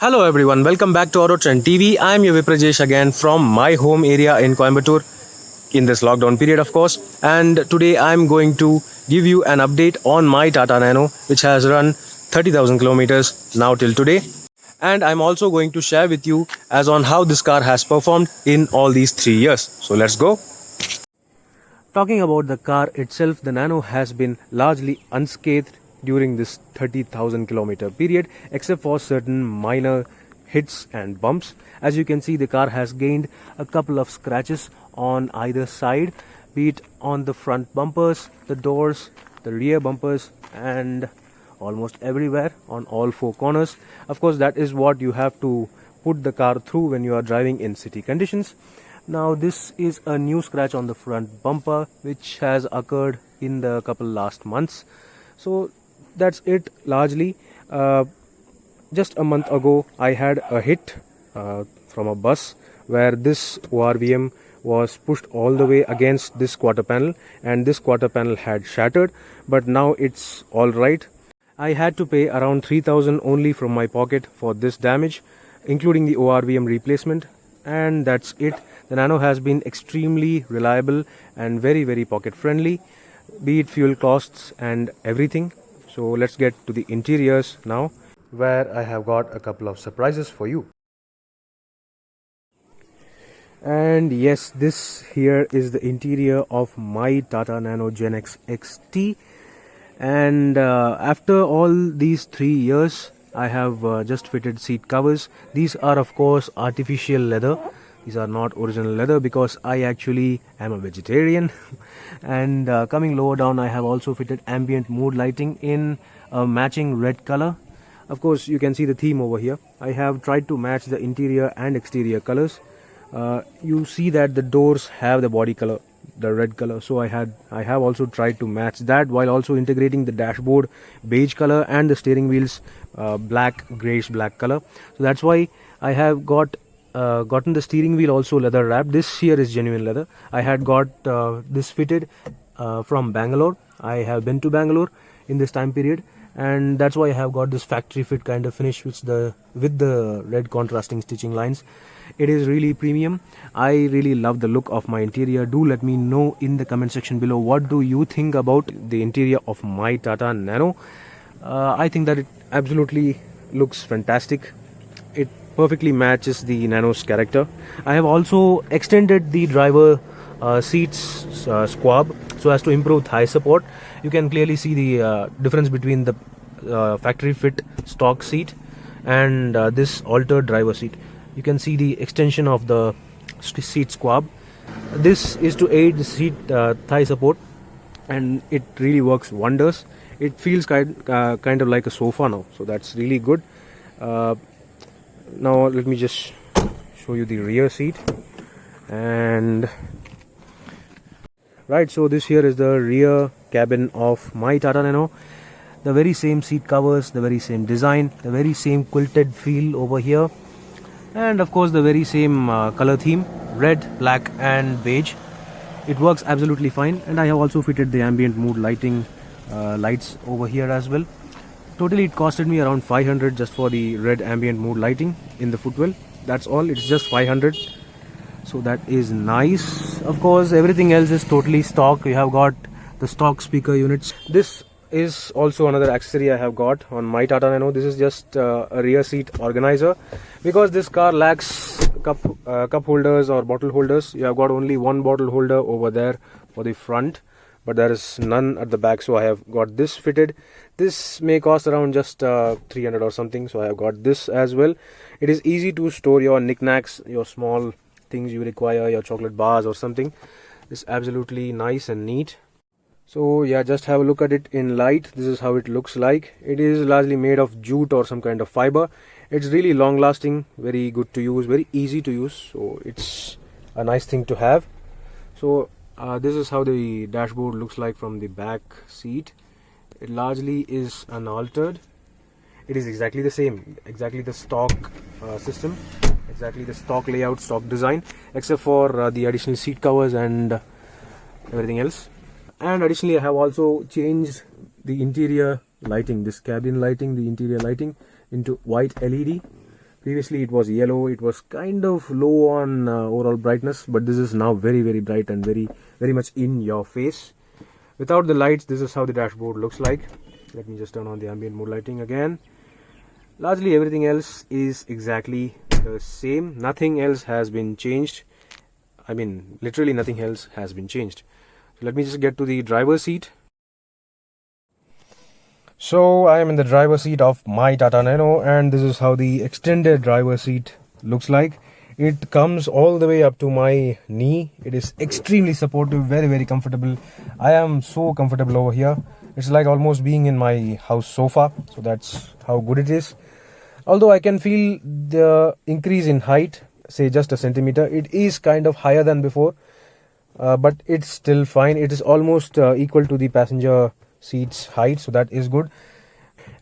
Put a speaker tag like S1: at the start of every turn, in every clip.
S1: Hello everyone, welcome back to Auto Trend TV. I am your Viprajesh again from my home area in Coimbatore in this lockdown period, of course. And today I am going to give you an update on my Tata Nano, which has run 30,000 kilometers now till today. And I'm also going to share with you as on how this car has performed in all these 3 years. So let's go. Talking about the car itself, the Nano has been largely unscathed during this 30,000 kilometer period, except for certain minor hits and bumps. As you can see, the car has gained a couple of scratches on either side, be it on the front bumpers, the doors, the rear bumpers, and almost everywhere on all four corners. Of course, that is what you have to put the car through when you are driving in city conditions. Now this is a new scratch on the front bumper which has occurred in the couple last months. So that's it largely. Just a month ago I had a hit from a bus where this ORVM was pushed all the way against this quarter panel, and this quarter panel had shattered, but now it's all right. I had to pay around 3,000 only from my pocket for this damage, including the ORVM replacement, and that's it. The Nano has been extremely reliable and very pocket friendly, be it fuel costs and everything. So let's get to the interiors now, where I have got a couple of surprises for you. And yes, this here is the interior of my Tata Nano Gen X XT. And after all these 3 years, I have just fitted seat covers. These are of course artificial leather. These are not original leather because I actually am a vegetarian. And coming lower down, I have also fitted ambient mood lighting in a matching red color. Of course, you can see the theme over here. I have tried to match the interior and exterior colors. You see that the doors have the body color, the red color, so I have also tried to match that, while also integrating the dashboard beige color and the steering wheels black, grayish black color. So that's why I have gotten the steering wheel also leather wrapped. This here is genuine leather. I had got this fitted from Bangalore. I have been to Bangalore in this time period, and that's why I have got this factory fit kind of finish with the red contrasting stitching lines. It is really premium. I really love the look of my interior. Do let me know in the comment section below, what do you think about the interior of my Tata Nano. I think that it absolutely looks fantastic. It perfectly matches the Nano's character. I have also extended the driver seats squab so as to improve thigh support. You can clearly see the difference between the factory fit stock seat and this altered driver seat. You can see the extension of the seat squab. This is to aid the seat thigh support, and it really works wonders. It feels kind of like a sofa now, so that's really good. Now let me just show you the rear seat. And right, so this here is the rear cabin of my Tata Nano. The very same seat covers, the very same design, the very same quilted feel over here, and of course the very same color theme, red, black and beige. It works absolutely fine, and I have also fitted the ambient mood lighting lights over here as well. Totally it costed me around 500 just for the red ambient mood lighting in the footwell. That's all, it's just 500. So that is nice. Of course everything else is totally stock. You have got the stock speaker units. This is also another accessory I have got on my Tata Nano. This is just a rear seat organizer, because this car lacks cup holders or bottle holders. You have got only one bottle holder over there for the front, but there is none at the back, so I have got this fitted. This may cost around just 300 or something, so I have got this as well. It is easy to store your knickknacks, your small things you require, your chocolate bars or something. It's absolutely nice and neat. So yeah, just have a look at it in light. This is how it looks like. It is largely made of jute or some kind of fiber. It's really long lasting, very good to use, very easy to use, so it's a nice thing to have. So this is how the dashboard looks like from the back seat. It largely is unaltered. It is exactly the same, exactly the stock system, exactly the stock layout, stock design, except for the additional seat covers and everything else. And additionally I have also changed the interior lighting, this cabin lighting, the interior lighting, into white LED. Previously it was yellow, it was kind of low on overall brightness, but this is now very bright and very much in your face. Without the lights, this is how the dashboard looks like. Let me just turn on the ambient mode lighting again. Largely everything else is exactly the same. Nothing else has been changed. I mean, literally nothing else has been changed. So let me just get to the driver's seat. So I am in the driver's seat of my Tata Nano, and this is how the extended driver's seat looks like. It comes all the way up to my knee. It is extremely supportive, very comfortable. I am so comfortable over here. It's like almost being in my house sofa. So that's how good it is. Although I can feel the increase in height, say just a centimeter. It is kind of higher than before, but it's still fine. It is almost equal to the passenger seat's height, so that is good.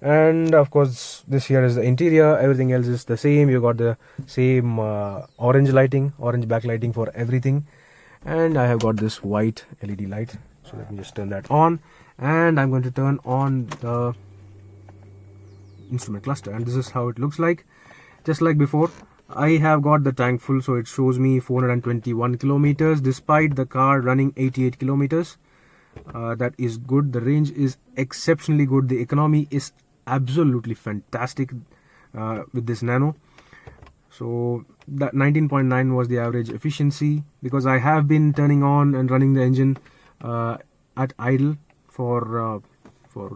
S1: And of course, this here is the interior. Everything else is the same. You got the same orange lighting, orange backlighting for everything. And I have got this white LED light. So let me just turn that on, and I'm going to turn on the instrument cluster, and this is how it looks like. Just like before, I have got the tank full, so it shows me 421 kilometers despite the car running 88 kilometers. That is good. The range is exceptionally good. The economy is absolutely fantastic with this Nano. So that 19.9 was the average efficiency, because I have been turning on and running the engine at idle for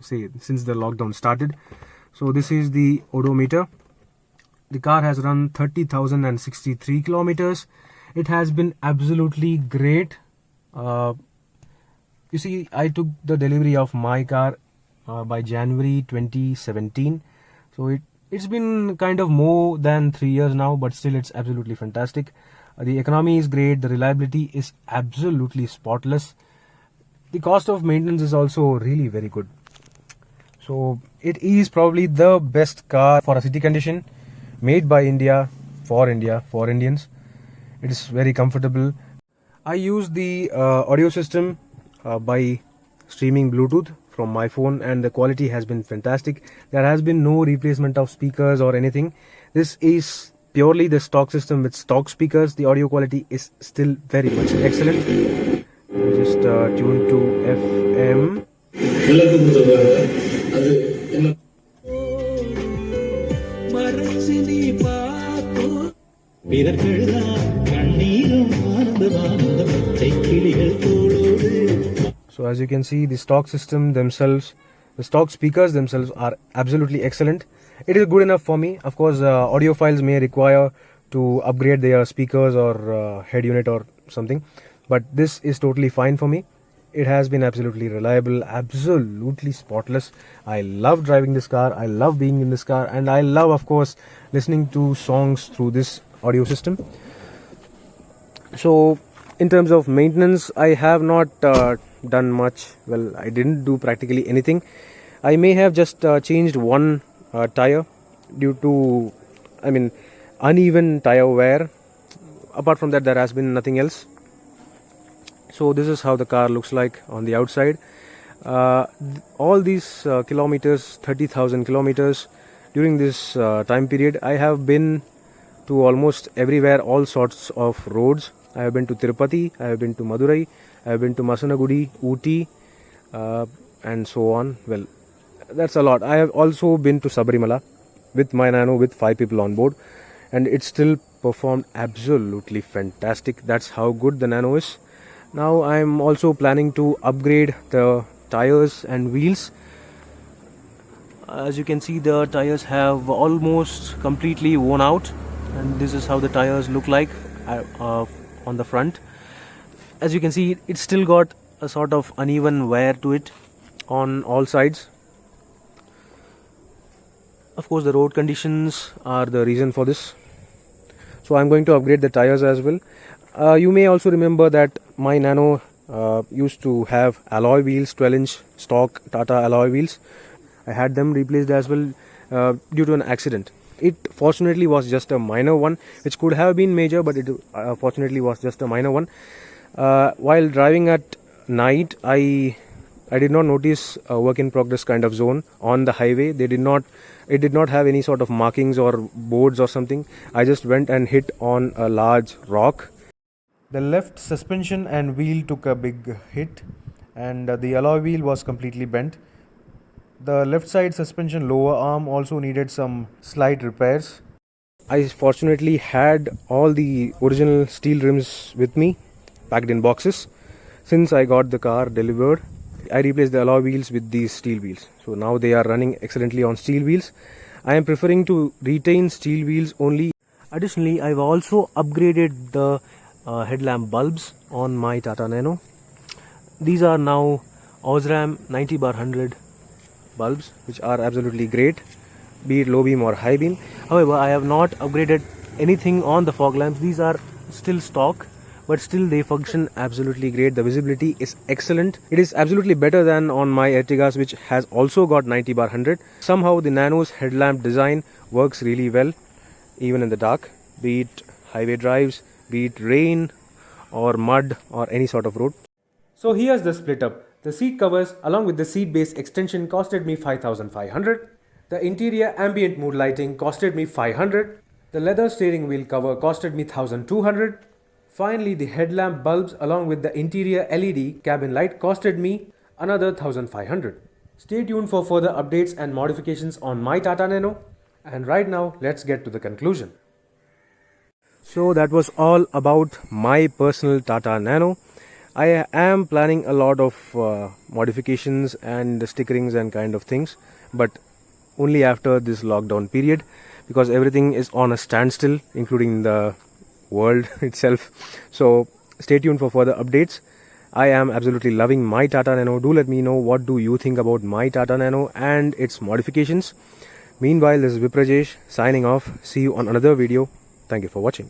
S1: say since the lockdown started. So this is the odometer. The car has run 30,063 kilometers. It has been absolutely great. You see, I took the delivery of my car by January 2017. So it's been kind of more than 3 years now, but still it's absolutely fantastic. The economy is great. The reliability is absolutely spotless. The cost of maintenance is also really very good. So it is probably the best car for a city condition, made by India, for Indians. It is very comfortable. I use the audio system by streaming Bluetooth from my phone, and the quality has been fantastic. There has been no replacement of speakers or anything. This is purely the stock system with stock speakers. The audio quality is still very much excellent. Just tune to FM. So as you can see, the stock system themselves, the stock speakers themselves are absolutely excellent. It is good enough for me. Of course, audiophiles may require to upgrade their speakers or head unit or something, but this is totally fine for me. It has been absolutely reliable, absolutely spotless. I love driving this car. I love being in this car, and I love, of course, listening to songs through this audio system. So in terms of maintenance, I have not done much. Well, I didn't do practically anything. I may have just changed one tire due to, uneven tire wear. Apart from that, there has been nothing else. So this is how the car looks like on the outside. All these kilometers, 30,000 kilometers, during this time period, I have been to almost everywhere, all sorts of roads. I have been to Tirupati, I have been to Madurai, I have been to Masanagudi, Ooty, and so on. Well, that's a lot. I have also been to Sabarimala with my Nano with 5 people on board, and it still performed absolutely fantastic. That's how good the Nano is. Now I am also planning to upgrade the tires and wheels. As you can see, the tires have almost completely worn out, and this is how the tires look like on the front. As you can see, it's still got a sort of uneven wear to it on all sides. Of course, the road conditions are the reason for this. So I'm going to upgrade the tires as well. You may also remember that my Nano used to have alloy wheels, 12-inch stock Tata alloy wheels. I had them replaced as well due to an accident. It fortunately was just a minor one, which could have been major, but it fortunately was just a minor one. While driving at night, I I did not notice a work in progress kind of zone on the highway. It did not have any sort of markings or boards or something. I just went and hit on a large rock. The left suspension and wheel took a big hit, and the alloy wheel was completely bent. The left side suspension lower arm also needed some slight repairs. I fortunately had all the original steel rims with me, packed in boxes. Since I got the car delivered, I replaced the alloy wheels with these steel wheels. So now they are running excellently on steel wheels. I am preferring to retain steel wheels only. Additionally, I've also upgraded the headlamp bulbs on my Tata Nano. These are now Osram 90/100 bulbs, which are absolutely great, be it low beam or high beam. However, I have not upgraded anything on the fog lamps. These are still stock, but still they function absolutely great. The visibility is excellent. It is absolutely better than on my Ertigas, which has also got 90/100. Somehow the Nano's headlamp design works really well even in the dark, be it highway drives, be it rain or mud or any sort of road. So here's the split up. The seat covers along with the seat base extension costed me 5,500. The interior ambient mood lighting costed me 500. The leather steering wheel cover costed me 1,200. Finally, the headlamp bulbs along with the interior LED cabin light costed me another 1,500. Stay tuned for further updates and modifications on my Tata Nano. And right now, let's get to the conclusion. So that was all about my personal Tata Nano. I am planning a lot of modifications and stickerings and kind of things, but only after this lockdown period, because everything is on a standstill, including the world itself. So stay tuned for further updates. I am absolutely loving my Tata Nano. Do let me know what do you think about my Tata Nano and its modifications. Meanwhile, this is Viprajesh signing off. See you on another video. Thank you for watching.